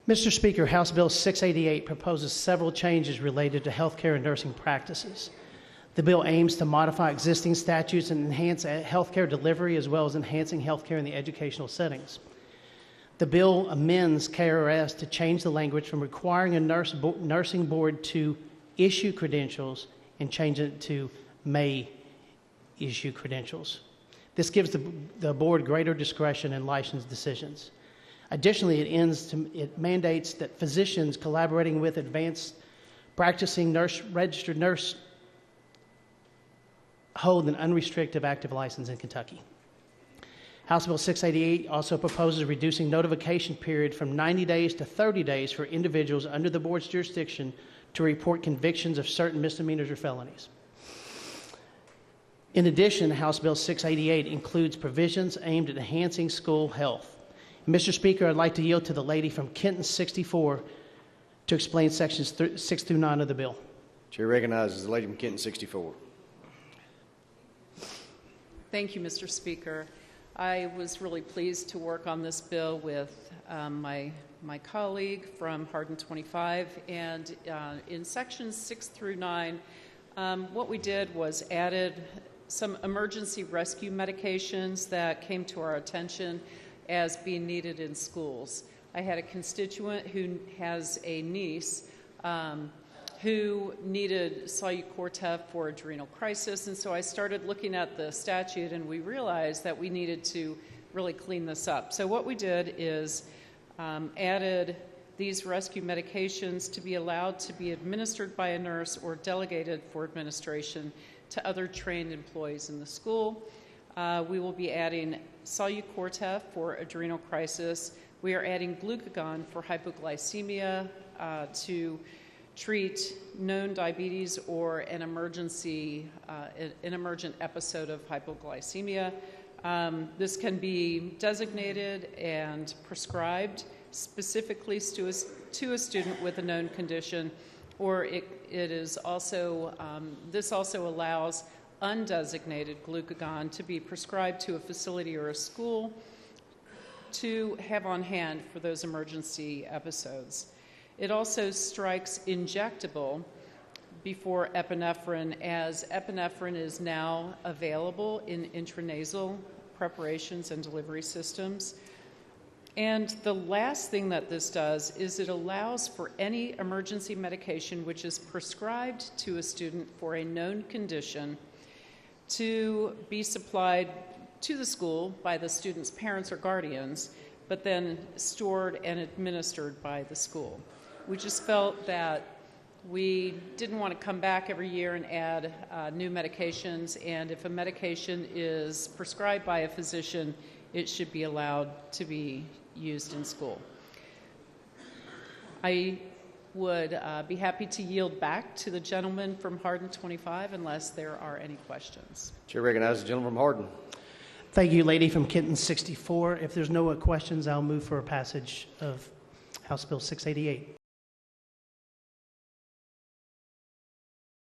Mr. Speaker, House Bill 688 proposes several changes related to healthcare and nursing practices. The bill aims to modify existing statutes and enhance healthcare delivery as well as enhancing healthcare in the educational settings. The bill amends KRS to change the language from requiring a nursing board to issue credentials and change it to may issue credentials. This gives the board greater discretion in license decisions. Additionally, it mandates that physicians collaborating with advanced practicing registered nurse hold an unrestricted active license in Kentucky. House Bill 688 also proposes reducing notification period from 90 days to 30 days for individuals under the board's jurisdiction to report convictions of certain misdemeanors or felonies. In addition, House Bill 688 includes provisions aimed at enhancing school health. Mr. Speaker, I'd like to yield to the lady from Kenton 64 to explain sections 6 through 9 of the bill. Chair recognizes the lady from Kenton 64. Thank you, Mr. Speaker. I was really pleased to work on this bill with my colleague from Hardin 25, and in sections 6 through 9, what we did was added some emergency rescue medications that came to our attention as being needed in schools. I had a constituent who has a niece who needed Solu-Cortef for adrenal crisis, and so I started looking at the statute and we realized that we needed to really clean this up. So what we did is added these rescue medications to be allowed to be administered by a nurse or delegated for administration to other trained employees in the school. We will be adding Solu-Cortef for adrenal crisis. We are adding glucagon for hypoglycemia to treat known diabetes or an emergent episode of hypoglycemia. This can be designated and prescribed specifically to a student with a known condition, or it is also, this also allows undesignated glucagon to be prescribed to a facility or a school to have on hand for those emergency episodes. It also strikes injectable before epinephrine, as epinephrine is now available in intranasal preparations and delivery systems. And the last thing that this does is it allows for any emergency medication which is prescribed to a student for a known condition to be supplied to the school by the student's parents or guardians, but then stored and administered by the school. We just felt that we didn't want to come back every year and add new medications, and if a medication is prescribed by a physician, it should be allowed to be used in school. I would be happy to yield back to the gentleman from Hardin 25 unless there are any questions. Chair recognizes the gentleman from Hardin. Thank you, lady from Kenton 64. If there's no questions, I'll move for a passage of House Bill 688.